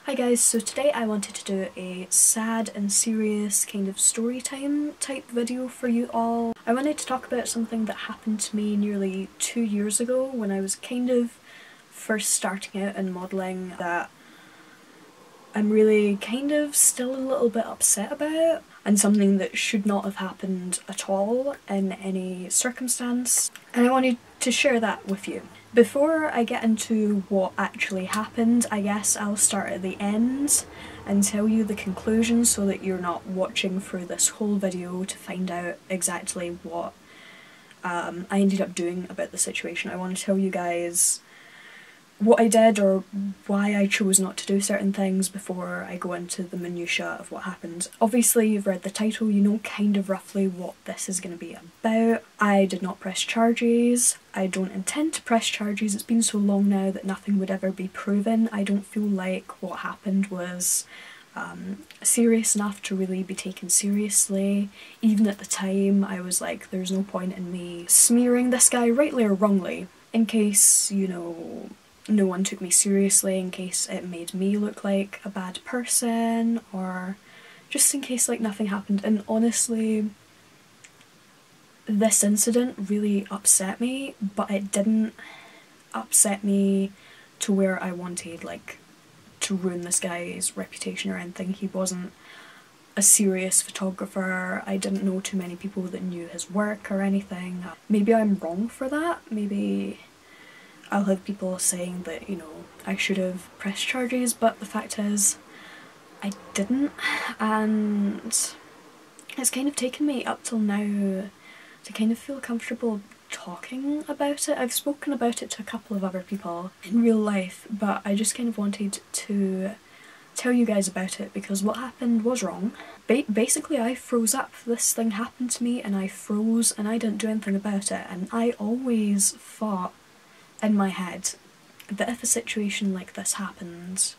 Hi guys, so today I wanted to do a sad and serious kind of story time type video for you all. I wanted to talk about something that happened to me nearly 2 years ago when I was kind of first starting out in modelling that I'm really kind of still a little bit upset about, and something that should not have happened at all in any circumstance, and I wanted to share that with you. Before I get into what actually happened, I guess I'll start at the end and tell you the conclusion so that you're not watching through this whole video to find out exactly what I ended up doing about the situation. I want to tell you guys what I did or why I chose not to do certain things before I go into the minutiae of what happened. Obviously you've read the title, you know kind of roughly what this is going to be about. I did not press charges. I don't intend to press charges. It's been so long now that nothing would ever be proven. I don't feel like what happened was serious enough to really be taken seriously. Even at the time I was like, there's no point in me smearing this guy rightly or wrongly, in case, you know, no one took me seriously, in case it made me look like a bad person, or just in case like nothing happened. And honestly, this incident really upset me, but it didn't upset me to where I wanted like to ruin this guy's reputation or anything. He wasn't a serious photographer. I didn't know too many people that knew his work or anything. Maybe I'm wrong for that. Maybe I'll have people saying that, you know, I should have pressed charges, but the fact is I didn't, and it's kind of taken me up till now to kind of feel comfortable talking about it. I've spoken about it to a couple of other people in real life, but I just kind of wanted to tell you guys about it because what happened was wrong. Basically I froze up. This thing happened to me and I froze and I didn't do anything about it, and I always thought in my head that if a situation like this happened,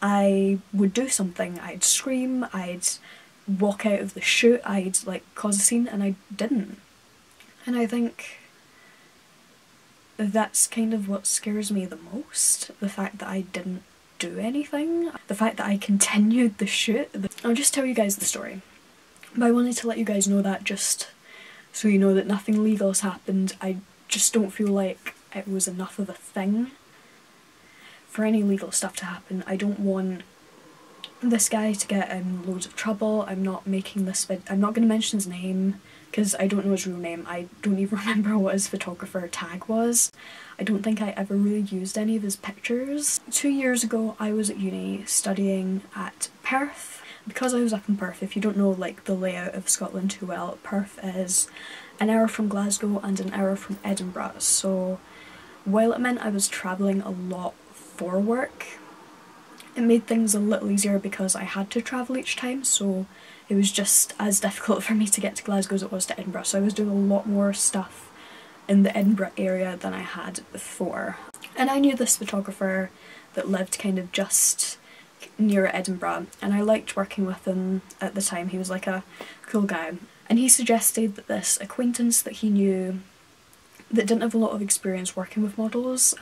I would do something. I'd scream, I'd walk out of the shoot, I'd like cause a scene, and I didn't. And I think that's kind of what scares me the most, the fact that I didn't do anything, the fact that I continued the shoot. I'll just tell you guys the story, but I wanted to let you guys know that just so you know that nothing legal has happened. I just don't feel like it was enough of a thing for any legal stuff to happen. I don't want this guy to get in loads of trouble. I'm not making this I'm not going to mention his name because I don't know his real name. I don't even remember what his photographer tag was. I don't think I ever really used any of his pictures. 2 years ago I was at uni studying at Perth. Because I was up in Perth, if you don't know like the layout of Scotland too well, Perth is an hour from Glasgow and an hour from Edinburgh, so while it meant I was travelling a lot for work, it made things a little easier because I had to travel each time, so it was just as difficult for me to get to Glasgow as it was to Edinburgh, so I was doing a lot more stuff in the Edinburgh area than I had before. And I knew this photographer that lived kind of just near Edinburgh, and I liked working with him at the time. He was like a cool guy, and he suggested that this acquaintance that he knew that didn't have a lot of experience working with models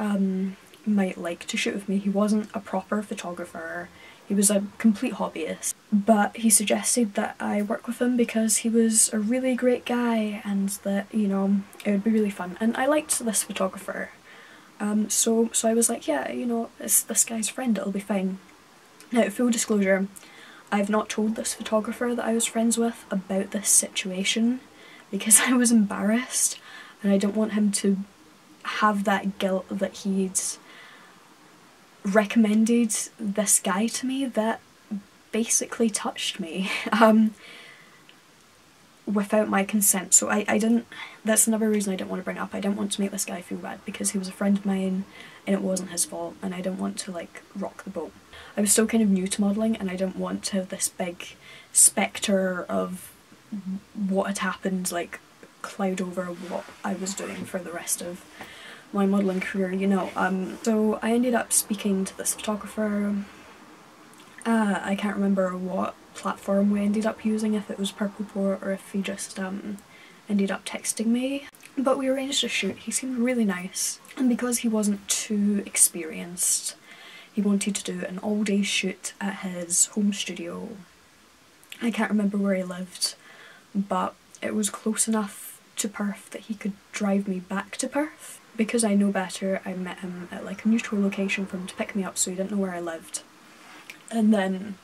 might like to shoot with me. He wasn't a proper photographer, he was a complete hobbyist, but he suggested that I work with him because he was a really great guy and that, you know, it would be really fun. And I liked this photographer, so I was like, yeah, you know, it's this guy's friend, it'll be fine. Now, full disclosure, I've not told this photographer that I was friends with about this situation because I was embarrassed and I don't want him to have that guilt that he'd recommended this guy to me that basically touched me without my consent. So I didn't, that's another reason I didn't want to bring it up. I didn't want to make this guy feel bad because he was a friend of mine and it wasn't his fault, and I didn't want to like rock the boat. I was still kind of new to modelling and I didn't want to have this big spectre of what had happened like cloud over what I was doing for the rest of my modelling career, you know. So I ended up speaking to this photographer. I can't remember what platform we ended up using, if it was Purpleport or if he just ended up texting me. But we arranged a shoot. He seemed really nice, and because he wasn't too experienced, he wanted to do an all-day shoot at his home studio. I can't remember where he lived, but it was close enough to Perth that he could drive me back to Perth. Because I know better, I met him at like a neutral location for him to pick me up, so he didn't know where I lived. And then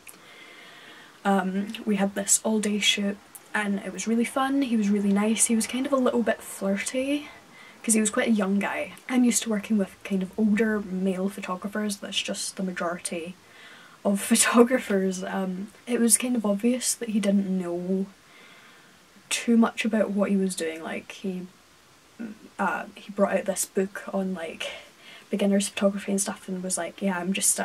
we had this all-day shoot, and it was really fun. He was really nice. He was kind of a little bit flirty because he was quite a young guy. I'm used to working with kind of older male photographers. That's just the majority of photographers. It was kind of obvious that he didn't know too much about what he was doing. Like he brought out this book on like beginners photography and stuff, and was like, yeah, I'm just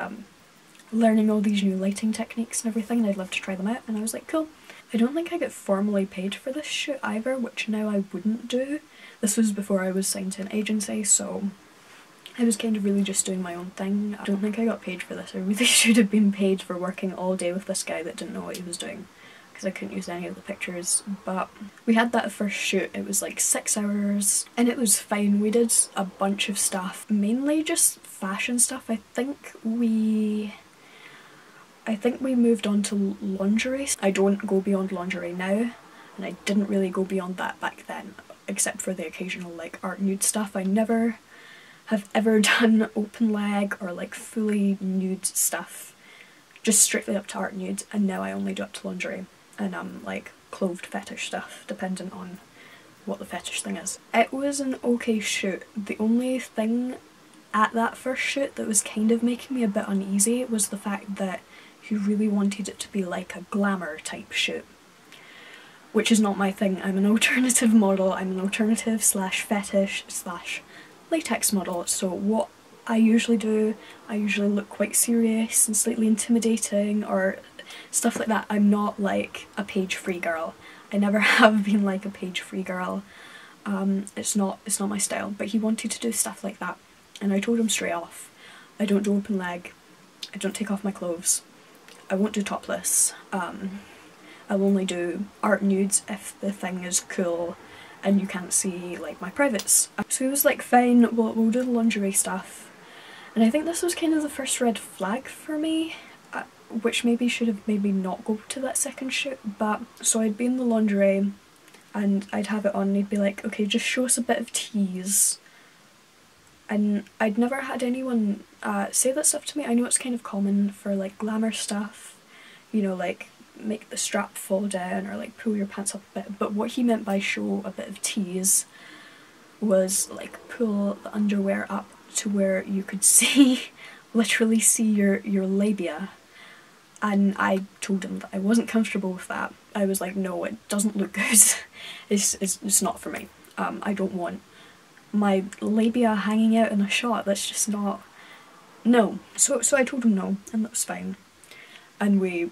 learning all these new lighting techniques and everything, and I'd love to try them out. And I was like, cool. I don't think I got formally paid for this shoot either, which now I wouldn't do. This was before I was signed to an agency, so I was kind of really just doing my own thing. I don't think I got paid for this. I really should have been paid for working all day with this guy that didn't know what he was doing, because I couldn't use any of the pictures. But we had that first shoot. It was like 6 hours and it was fine. We did a bunch of stuff, mainly just fashion stuff. I think we moved on to lingerie. I don't go beyond lingerie now, and I didn't really go beyond that back then, except for the occasional like art nude stuff. I never have ever done open leg or like fully nude stuff, just strictly up to art nude, and now I only do up to lingerie and like clothed fetish stuff, dependent on what the fetish thing is. It was an okay shoot. The only thing at that first shoot that was kind of making me a bit uneasy was the fact that he really wanted it to be like a glamour type shoot, which is not my thing. I'm an alternative model. I'm an alternative slash fetish slash latex model, so what I usually do, I usually look quite serious and slightly intimidating or stuff like that. I'm not like a page free girl. I never have been like a page free girl. It's not my style, but he wanted to do stuff like that, and I told him straight off, I don't do open leg, I don't take off my clothes, I won't do topless, I'll only do art nudes if the thing is cool and you can't see like my privates. So he was like, fine, we'll do the lingerie stuff. And I think this was kind of the first red flag for me, which maybe should have made me not go to that second shoot. But so I'd be in the lingerie and I'd have it on and he'd be like, okay, just show us a bit of tease. And I'd never had anyone say that stuff to me. I know it's kind of common for like glamour stuff, you know, like make the strap fall down or like pull your pants up a bit, but what he meant by show a bit of tease was like pull the underwear up to where you could see, literally see your labia. And I told him that I wasn't comfortable with that. I was like, no, it doesn't look good. It's not for me. I don't want my labia hanging out in a shot. That's just not, no. So I told him no, and that was fine. And we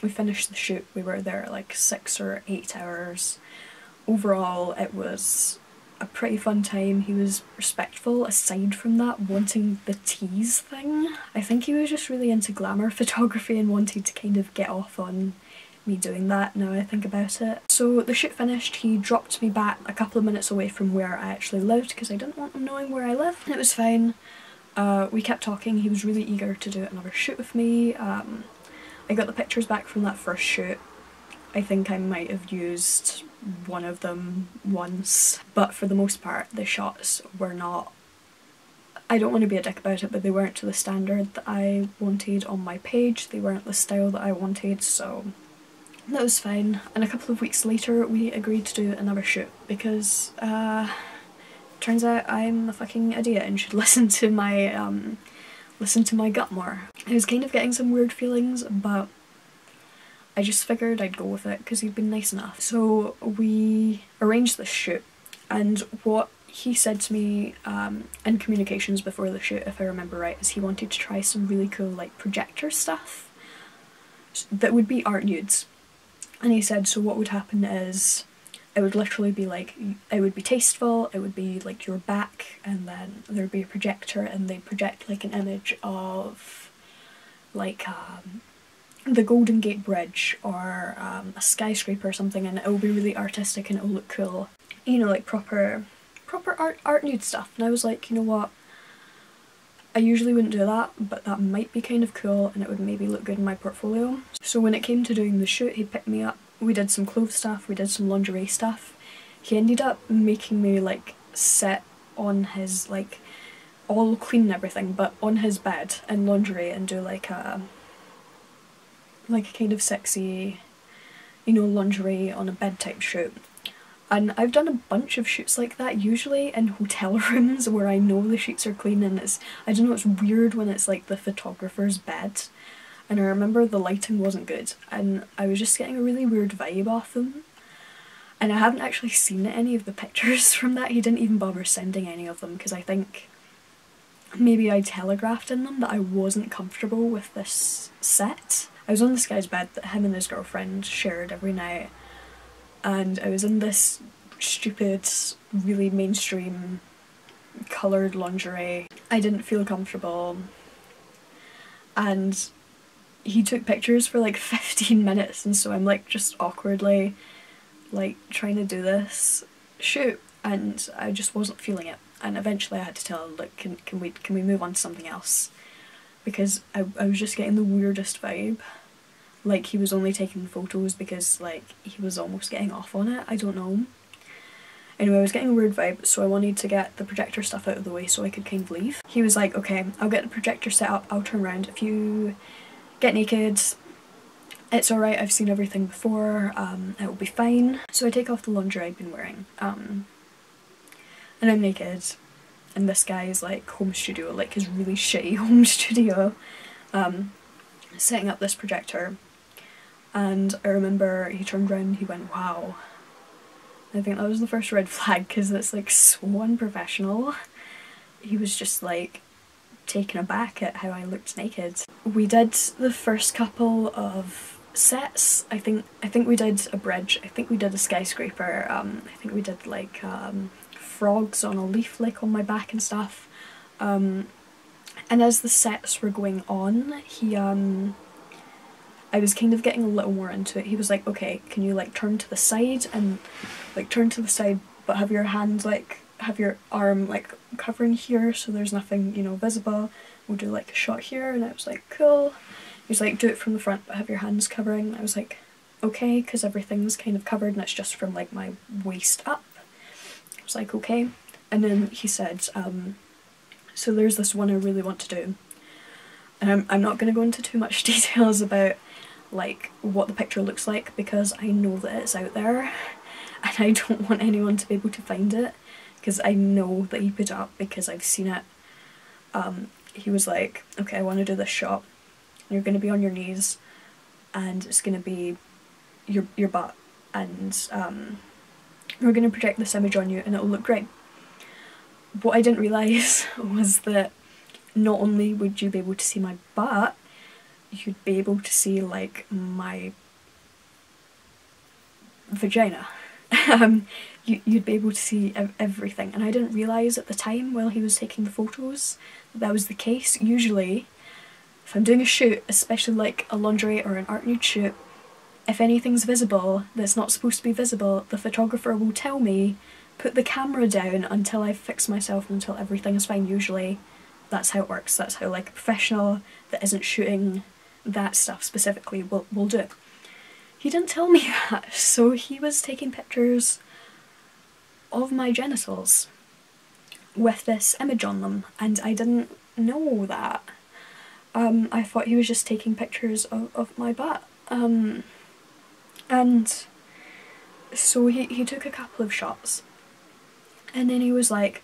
finished the shoot. We were there like 6 or 8 hours. Overall, it was a pretty fun time. He was respectful, aside from that wanting the tease thing. I think he was just really into glamour photography and wanted to kind of get off on me doing that, now I think about it. So the shoot finished, he dropped me back a couple of minutes away from where I actually lived because I didn't want him knowing where I lived. It was fine. We kept talking. He was really eager to do another shoot with me. I got the pictures back from that first shoot. I think I might have used one of them once, but for the most part the shots were not, I don't want to be a dick about it, but they weren't to the standard that I wanted on my page. They weren't the style that I wanted, so that was fine. And a couple of weeks later we agreed to do another shoot because turns out I'm a fucking idiot and should listen to my gut more. I was kind of getting some weird feelings, but I just figured I'd go with it because he'd been nice enough. So we arranged this shoot, and what he said to me in communications before the shoot, if I remember right, is he wanted to try some really cool like projector stuff that would be art nudes. And he said, so what would happen is it would literally be like, it would be tasteful, it would be like your back, and then there would be a projector and they'd project like an image of like the Golden Gate Bridge or a skyscraper or something, and it will be really artistic and it will look cool. You know, like proper art nude stuff. And I was like, you know what, I usually wouldn't do that, but that might be kind of cool and it would maybe look good in my portfolio. So when it came to doing the shoot, he picked me up. We did some clothes stuff, we did some lingerie stuff. He ended up making me like sit on his, like, all clean and everything, but on his bed in lingerie and do like a kind of sexy, you know, lingerie on a bed type shoot. And I've done a bunch of shoots like that, usually in hotel rooms where I know the sheets are clean, and it's, I don't know, it's weird when it's like the photographer's bed. And I remember the lighting wasn't good and I was just getting a really weird vibe off them. And I haven't actually seen any of the pictures from that. He didn't even bother sending any of them because I think maybe I telegraphed in them that I wasn't comfortable with this set. I was on this guy's bed that him and his girlfriend shared every night, and I was in this stupid, really mainstream coloured lingerie. I didn't feel comfortable, and he took pictures for like 15 minutes, and so I'm like just awkwardly like trying to do this shoot and I just wasn't feeling it, and eventually I had to tell him, like, can we move on to something else, because I was just getting the weirdest vibe. Like he was only taking photos because like he was almost getting off on it, I don't know. Anyway, I was getting a weird vibe, so I wanted to get the projector stuff out of the way so I could kind of leave. He was like, okay, I'll get the projector set up, I'll turn around. If you get naked, it's alright, I've seen everything before, it'll be fine. So I take off the lingerie I've been wearing, and I'm naked, and this guy's like home studio, like his really shitty home studio, setting up this projector. And I remember he turned around and he went, wow. I think that was the first red flag because it's like so unprofessional. He was just like taken aback at how I looked naked. We did the first couple of sets. I think we did a bridge, I think we did a skyscraper, I think we did like frogs on a leaf like on my back and stuff. And as the sets were going on, I was kind of getting a little more into it. He was like, okay, can you like turn to the side and like turn to the side but have your hand, like have your arm like covering here so there's nothing, you know, visible. We'll do like a shot here. And I was like, cool. He was like, do it from the front but have your hands covering. I was like, okay, because everything's kind of covered and it's just from like my waist up. I was like, okay. And then he said, so there's this one I really want to do. And I'm not going to go into too much details about like what the picture looks like because I know that it's out there and I don't want anyone to be able to find it because I know that he put it up because I've seen it. He was like, okay, I want to do this shot. You're going to be on your knees and it's going to be your butt, and we're going to project this image on you and it'll look great. What I didn't realise was that not only would you be able to see my butt, you'd be able to see like my vagina. You'd be able to see everything, and I didn't realise at the time while he was taking the photos that was the case. Usually if I'm doing a shoot, especially like a lingerie or an art nude shoot, if anything's visible that's not supposed to be visible, the photographer will tell me, put the camera down until I fix myself, until everything is fine. Usually that's how it works. That's how like a professional that isn't shooting that stuff specifically will do it. He didn't tell me that, so he was taking pictures of my genitals with this image on them, and I didn't know that. I thought he was just taking pictures of my butt. And so he took a couple of shots, and then he was like,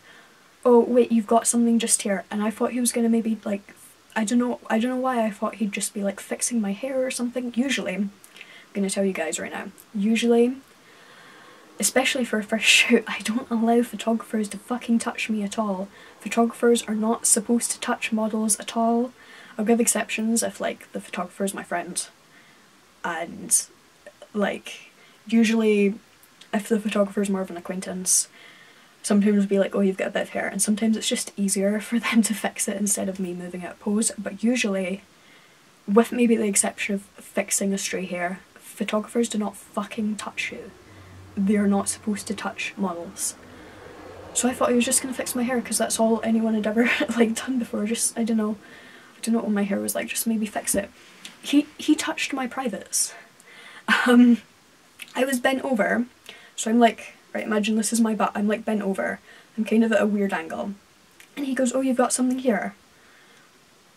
oh wait, you've got something just here, and I thought he was gonna maybe like, I don't know why I thought he'd just be like fixing my hair or something. Usually, I'm gonna tell you guys right now, usually, especially for a first shoot, I don't allow photographers to fucking touch me at all. Photographers are not supposed to touch models at all. I'll give exceptions if like the photographer is my friend, and like usually if the photographer is more of an acquaintance, sometimes it'll be like, oh, you've got a bit of hair, and sometimes it's just easier for them to fix it instead of me moving out of pose. But usually, with maybe the exception of fixing a stray hair, photographers do not fucking touch you. They're not supposed to touch models. So I thought he was just gonna fix my hair because that's all anyone had ever like done before. Just, I don't know what my hair was like, just maybe fix it. He touched my privates. I was bent over, so I'm like, right, imagine this is my butt, I'm like bent over, I'm kind of at a weird angle, and he goes, oh, you've got something here,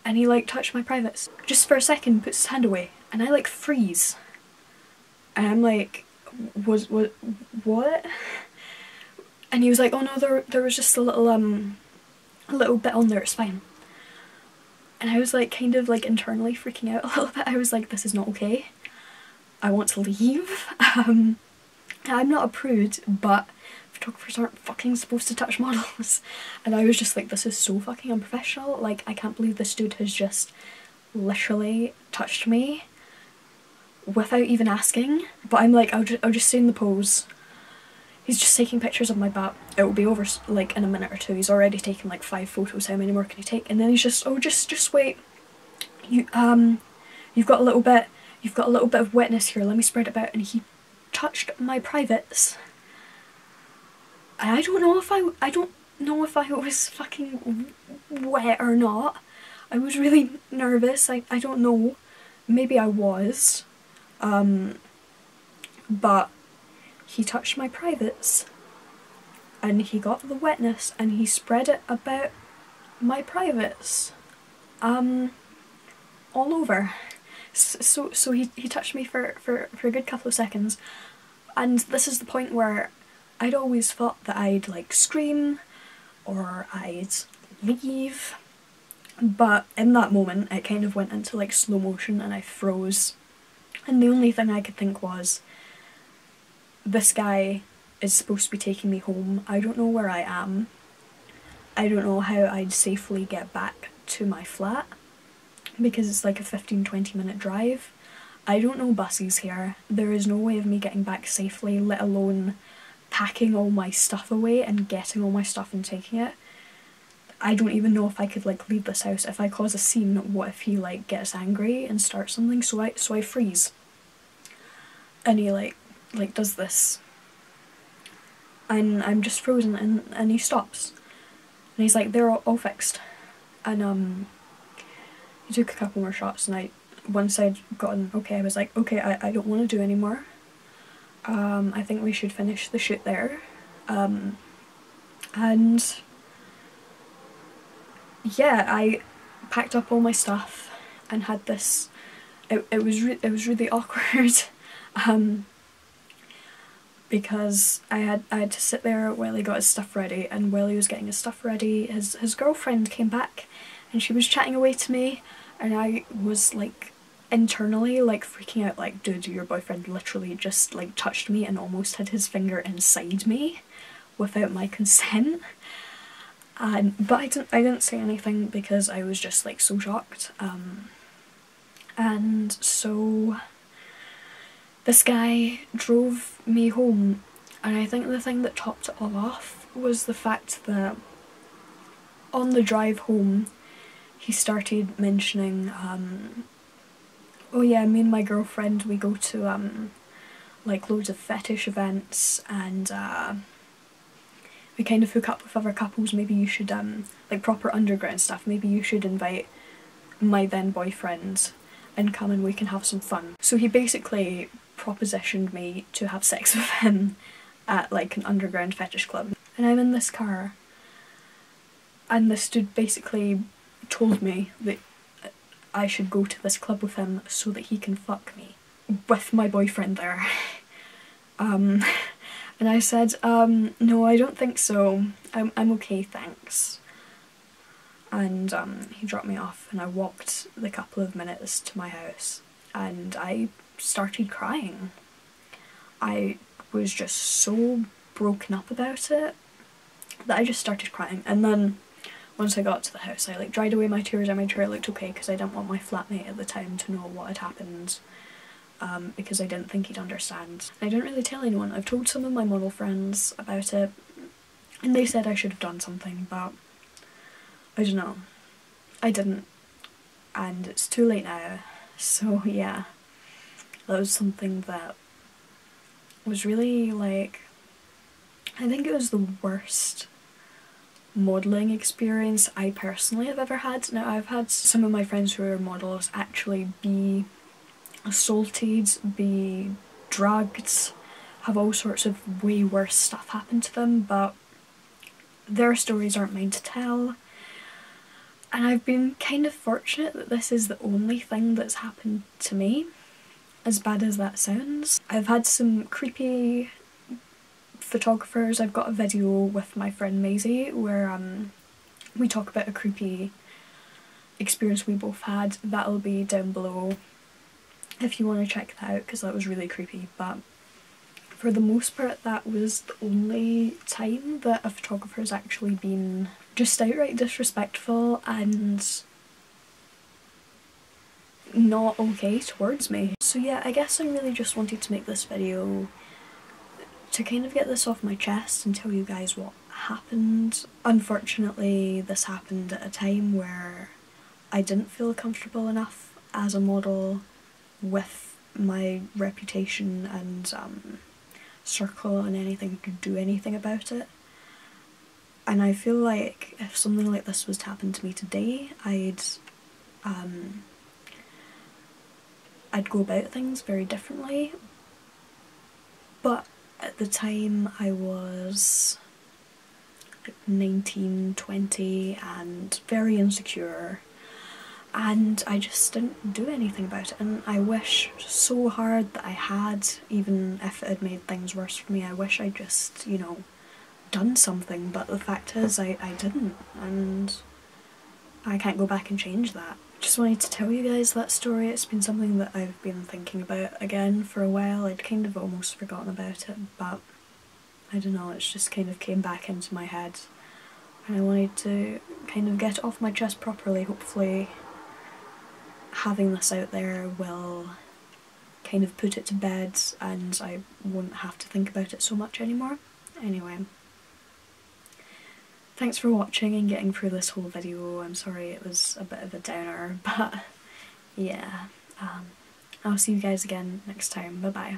and he like touched my privates. Just for a second puts his hand away, and I like freeze, and I'm like, what? And he was like, oh no, there was just a little bit on there, it's fine. And I was like kind of like internally freaking out a little bit. I was like, this is not okay. I want to leave. I'm not a prude, but photographers aren't fucking supposed to touch models. And I was just like, this is so fucking unprofessional. Like, I can't believe this dude has just literally touched me without even asking. But I'm like, I'll just stay in the pose. He's just taking pictures of my butt. It will be over like in a minute or two. He's already taken like 5 photos. How many more can he take? And then he's just, oh, just wait. You've got a little bit of wetness here. Let me spread it about. And he touched my privates. And I don't know if I was fucking wet or not. I was really nervous. I don't know. Maybe I was. But he touched my privates, and he got the wetness and he spread it about my privates, all over. So he touched me for a good couple of seconds, and this is the point where I'd always thought that I'd like scream or I'd leave, but in that moment it kind of went into like slow motion and I froze, and the only thing I could think was, this guy is supposed to be taking me home. I don't know where I am. I don't know how I'd safely get back to my flat because it's like a 15-20 minute drive. I don't know buses here. There is no way of me getting back safely, let alone packing all my stuff away and getting all my stuff and taking it. I don't even know if I could like leave this house. If I cause a scene, what if he like gets angry and starts something? So I freeze. And he like does this, and I'm just frozen, and he stops and he's like, they're all fixed. And he took a couple more shots, and once I'd gotten okay, I was like, okay, I don't want to do anymore. I think we should finish the shoot there. And yeah, I packed up all my stuff and had this, it was really awkward. Because I had to sit there while he got his stuff ready, and while he was getting his stuff ready, his girlfriend came back and she was chatting away to me, and I was like internally like freaking out, like, dude, your boyfriend literally just like touched me and almost had his finger inside me without my consent. But I didn't say anything because I was just like so shocked. And so this guy drove me home, and I think the thing that topped it all off was the fact that on the drive home he started mentioning, oh yeah, me and my girlfriend, we go to like loads of fetish events, and we kind of hook up with other couples. Maybe you should, like proper underground stuff, maybe you should invite my then boyfriend and come and we can have some fun. So he basically propositioned me to have sex with him at like an underground fetish club. And I'm in this car, and this dude basically told me that I should go to this club with him so that he can fuck me with my boyfriend there. And I said, no, I don't think so. I'm okay, thanks. And he dropped me off, and I walked the couple of minutes to my house, and I started crying. I was just so broken up about it that I just started crying. And then once I got to the house, I like dried away my tears. I made sure I looked okay because I didn't want my flatmate at the time to know what had happened, because I didn't think he'd understand. I didn't really tell anyone. I've told some of my model friends about it, and they said I should have done something, but I don't know. I didn't, and it's too late now. So yeah, that was something that was really like, I think it was the worst modelling experience I personally have ever had. Now, I've had some of my friends who are models actually be assaulted, be drugged, have all sorts of way worse stuff happen to them, but their stories aren't mine to tell. And I've been kind of fortunate that this is the only thing that's happened to me, as bad as that sounds. I've had some creepy photographers. I've got a video with my friend Maisie where we talk about a creepy experience we both had. That'll be down below if you want to check that out, because that was really creepy. But for the most part, that was the only time that a photographer's actually been just outright disrespectful and not okay towards me. So yeah, I guess I really just wanted to make this video to kind of get this off my chest and tell you guys what happened. Unfortunately, this happened at a time where I didn't feel comfortable enough as a model with my reputation and circle and anything to do anything about it. And I feel like if something like this was to happen to me today, I'd go about things very differently. But at the time I was like 19, 20 and very insecure, and I just didn't do anything about it. And I wish so hard that I had, even if it had made things worse for me. I wish I'd just, you know, done something, but the fact is I didn't, and I can't go back and change that. Just wanted to tell you guys that story. It's been something that I've been thinking about again for a while. I'd kind of almost forgotten about it, but I don't know, it's just kind of came back into my head and I wanted to kind of get it off my chest properly. Hopefully having this out there will kind of put it to bed and I won't have to think about it so much anymore. Anyway, thanks for watching and getting through this whole video. I'm sorry it was a bit of a downer, but yeah, I'll see you guys again next time. Bye bye.